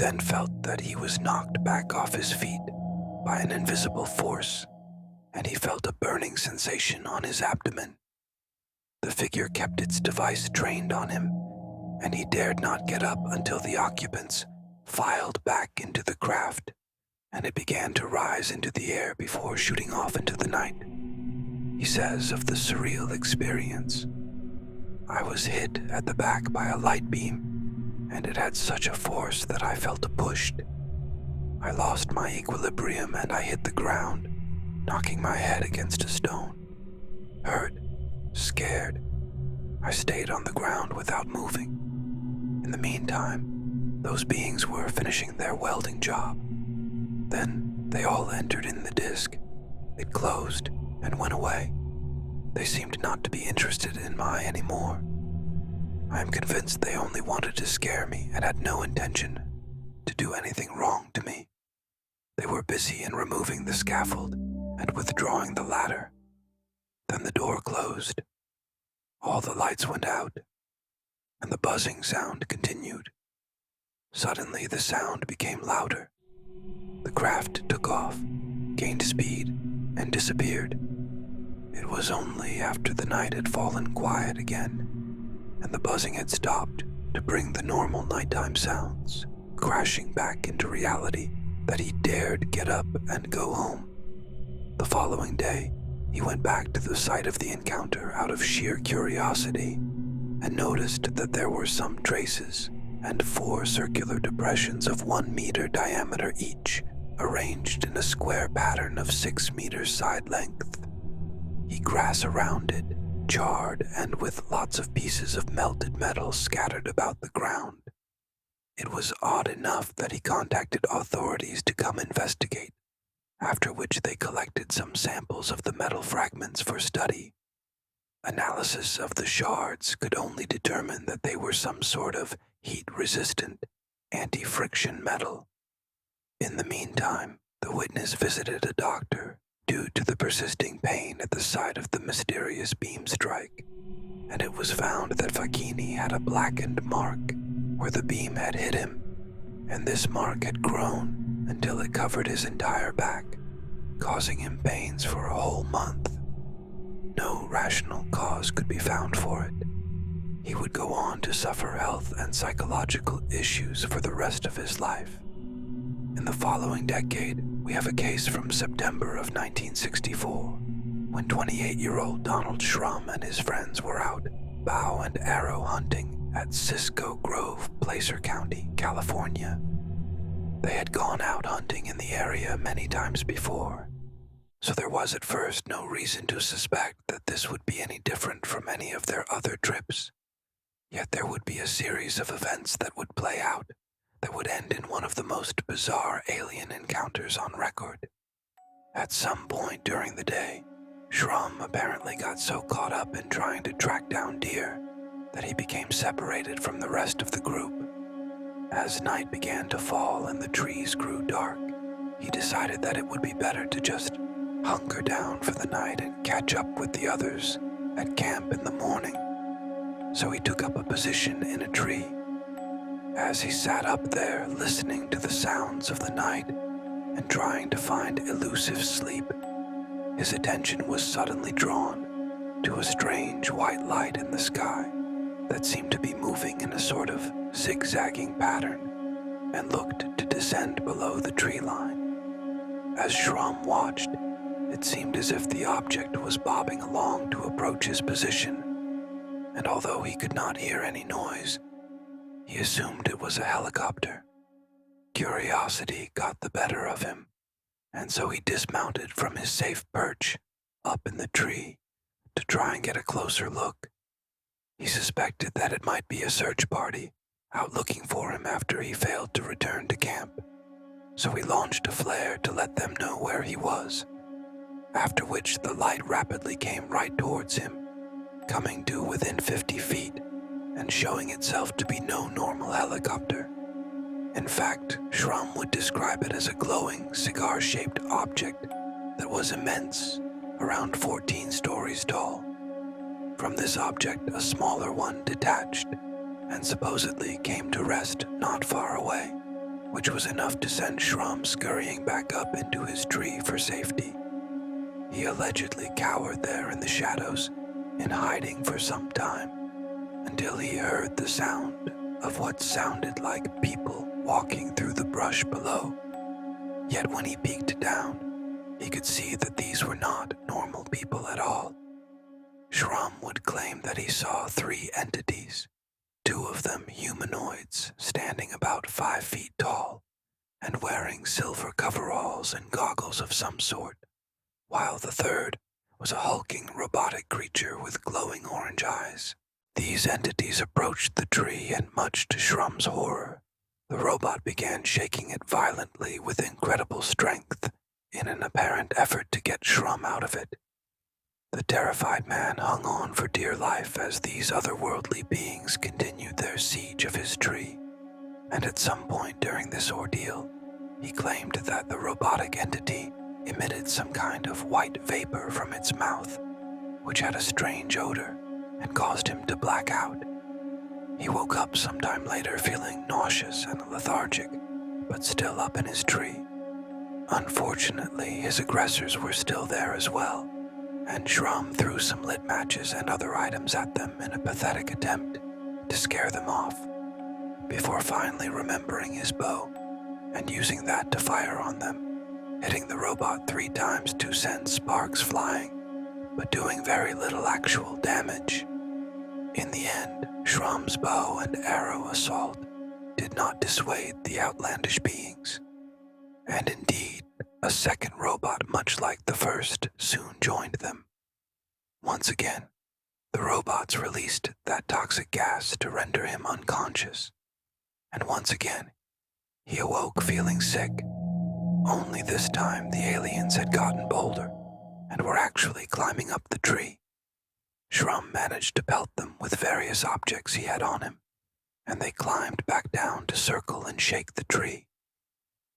then felt that he was knocked back off his feet by an invisible force, and he felt a burning sensation on his abdomen. The figure kept its device trained on him, and he dared not get up until the occupants filed back into the craft, and it began to rise into the air before shooting off into the night. He says of the surreal experience, "I was hit at the back by a light beam, and it had such a force that I felt pushed. I lost my equilibrium and I hit the ground, knocking my head against a stone. Hurt, scared, I stayed on the ground without moving. In the meantime, those beings were finishing their welding job. Then they all entered in the disc. It closed and went away. They seemed not to be interested in my anymore. I am convinced they only wanted to scare me and had no intention to do anything wrong to me. They were busy in removing the scaffold and withdrawing the ladder. Then the door closed. All the lights went out, and the buzzing sound continued. Suddenly the sound became louder. The craft took off, gained speed, and disappeared. It was only after the night had fallen quiet again, and the buzzing had stopped to bring the normal nighttime sounds crashing back into reality that he dared get up and go home. The following day, he went back to the site of the encounter out of sheer curiosity and noticed that there were some traces and 4 circular depressions of 1 meter diameter each, arranged in a square pattern of 6 meters side length. He grass around it, charred and with lots of pieces of melted metal scattered about the ground. It was odd enough that he contacted authorities to come investigate, after which they collected some samples of the metal fragments for study. Analysis of the shards could only determine that they were some sort of heat-resistant, anti-friction metal. In the meantime, the witness visited a doctor due to the persisting pain at the site of the mysterious beam strike, and it was found that Facchini had a blackened mark where the beam had hit him, and this mark had grown until it covered his entire back, causing him pains for a whole month. No rational cause could be found for it. He would go on to suffer health and psychological issues for the rest of his life. In the following decade, we have a case from September of 1964, when 28-year-old Donald Schrum and his friends were out bow and arrow hunting at Cisco Grove, Placer County, California. They had gone out hunting in the area many times before, so there was at first no reason to suspect that this would be any different from any of their other trips. Yet there would be a series of events that would play out that would end in one of the most bizarre alien encounters on record. At some point during the day, Schrum apparently got so caught up in trying to track down deer that he became separated from the rest of the group. As night began to fall and the trees grew dark, he decided that it would be better to just hunker down for the night and catch up with the others at camp in the morning. So he took up a position in a tree. As he sat up there listening to the sounds of the night and trying to find elusive sleep, his attention was suddenly drawn to a strange white light in the sky that seemed to be moving in a sort of zigzagging pattern and looked to descend below the tree line. As Schrum watched, it seemed as if the object was bobbing along to approach his position, and although he could not hear any noise, he assumed it was a helicopter. Curiosity got the better of him, and so he dismounted from his safe perch up in the tree to try and get a closer look. He suspected that it might be a search party out looking for him after he failed to return to camp, so he launched a flare to let them know where he was, after which the light rapidly came right towards him, coming to within 50 feet and showing itself to be no normal helicopter. In fact, Schrum would describe it as a glowing, cigar-shaped object that was immense, around 14 stories tall. From this object, a smaller one detached and supposedly came to rest not far away, which was enough to send Shrum scurrying back up into his tree for safety. He allegedly cowered there in the shadows, in hiding for some time, until he heard the sound of what sounded like people walking through the brush below. Yet when he peeked down, he could see that these were not normal people at all. Shrum would claim that he saw 3 entities, 2 of them humanoids standing about 5 feet tall and wearing silver coveralls and goggles of some sort, while the third was a hulking robotic creature with glowing orange eyes. These entities approached the tree, and much to Shrum's horror, the robot began shaking it violently with incredible strength in an apparent effort to get Shrum out of it. The terrified man hung on for dear life as these otherworldly beings continued their siege of his tree, and at some point during this ordeal, he claimed that the robotic entity emitted some kind of white vapor from its mouth, which had a strange odor and caused him to black out. He woke up sometime later feeling nauseous and lethargic, but still up in his tree. Unfortunately, his aggressors were still there as well, and Shrum threw some lit matches and other items at them in a pathetic attempt to scare them off, before finally remembering his bow and using that to fire on them, hitting the robot 3 times to send sparks flying, but doing very little actual damage. In the end, Shrum's bow and arrow assault did not dissuade the outlandish beings, and indeed, a second robot much like the first soon joined them. Once again, the robots released that toxic gas to render him unconscious, and once again, he awoke feeling sick. Only this time the aliens had gotten bolder and were actually climbing up the tree. Shrum managed to pelt them with various objects he had on him, and they climbed back down to circle and shake the tree.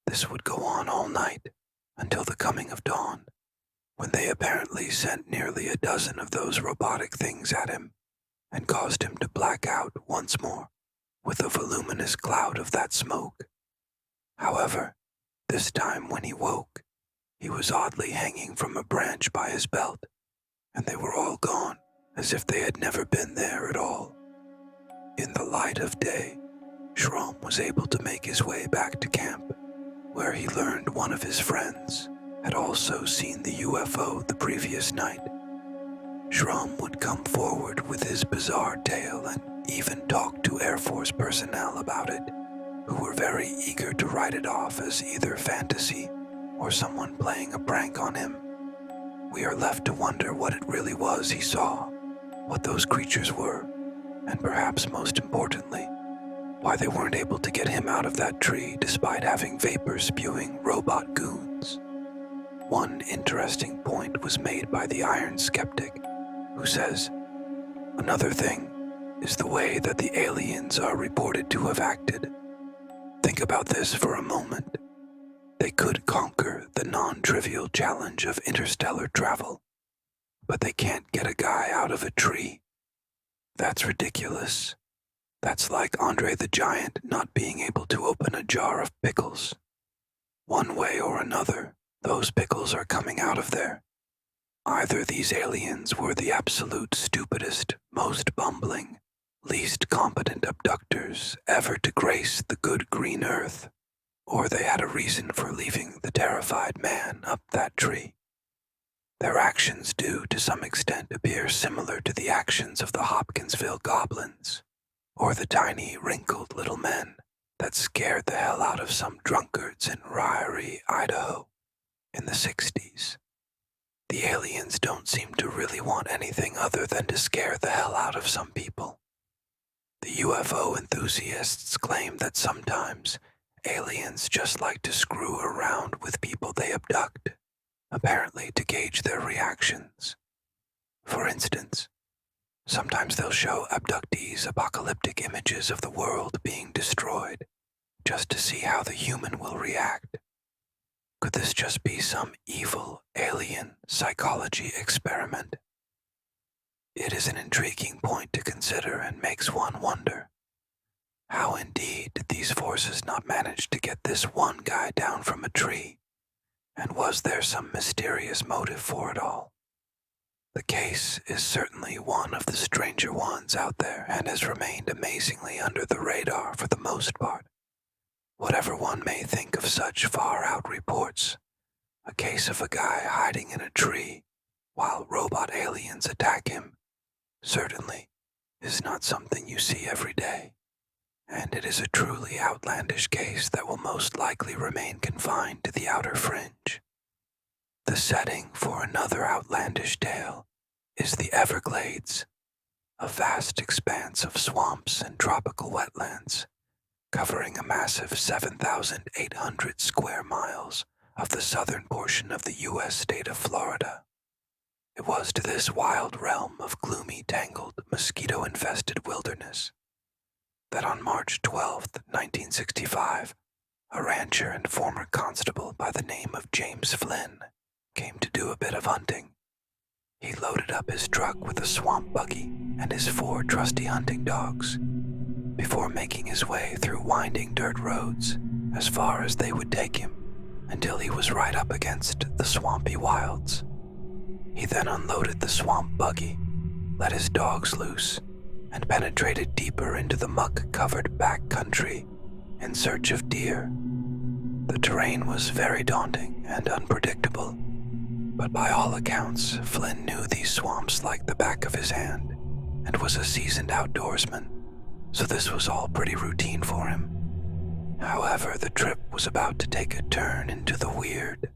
This would go on all night, until the coming of dawn, when they apparently sent nearly a dozen of those robotic things at him, and caused him to black out once more, with a voluminous cloud of that smoke. However, this time when he woke, he was oddly hanging from a branch by his belt, and they were all gone, as if they had never been there at all. In the light of day, Shrum was able to make his way back to camp, where he learned one of his friends had also seen the UFO the previous night. Shrum would come forward with his bizarre tale and even talk to Air Force personnel about it, who were very eager to write it off as either fantasy or someone playing a prank on him. We are left to wonder what it really was he saw, what those creatures were, and perhaps most importantly, why they weren't able to get him out of that tree despite having vapor-spewing robot goons. One interesting point was made by the Iron Skeptic, who says, "Another thing is the way that the aliens are reported to have acted. Think about this for a moment. They could conquer the non-trivial challenge of interstellar travel, but they can't get a guy out of a tree. That's ridiculous. That's like Andre the Giant not being able to open a jar of pickles. One way or another, those pickles are coming out of there. Either these aliens were the absolute stupidest, most bumbling, least competent abductors ever to grace the good green earth, or they had a reason for leaving the terrified man up that tree. Their actions do, to some extent, appear similar to the actions of the Hopkinsville goblins, or the tiny, wrinkled little men that scared the hell out of some drunkards in Ryrie, Idaho, in the 60s. The aliens don't seem to really want anything other than to scare the hell out of some people. The UFO enthusiasts claim that sometimes aliens just like to screw around with people they abduct, apparently to gauge their reactions. For instance, sometimes they'll show abductees apocalyptic images of the world being destroyed, just to see how the human will react. Could this just be some evil alien psychology experiment? It is an intriguing point to consider and makes one wonder, How indeed did these forces not manage to get this one guy down from a tree? And was there some mysterious motive for it all? The case is certainly one of the stranger ones out there and has remained amazingly under the radar for the most part. Whatever one may think of such far-out reports, a case of a guy hiding in a tree while robot aliens attack him certainly is not something you see every day, and it is a truly outlandish case that will most likely remain confined to the outer fringe. The setting for another outlandish tale is the Everglades, a vast expanse of swamps and tropical wetlands, covering a massive 7,800 square miles of the southern portion of the U.S. state of Florida. It was to this wild realm of gloomy, tangled, mosquito-infested wilderness that on March 12, 1965, a rancher and former constable by the name of James Flynn came to do a bit of hunting. He loaded up his truck with a swamp buggy and his 4 trusty hunting dogs before making his way through winding dirt roads as far as they would take him until he was right up against the swampy wilds. He then unloaded the swamp buggy, let his dogs loose, and penetrated deeper into the muck-covered back country in search of deer. The terrain was very daunting and unpredictable, but by all accounts, Flynn knew these swamps like the back of his hand and was a seasoned outdoorsman, so this was all pretty routine for him. However, the trip was about to take a turn into the weird.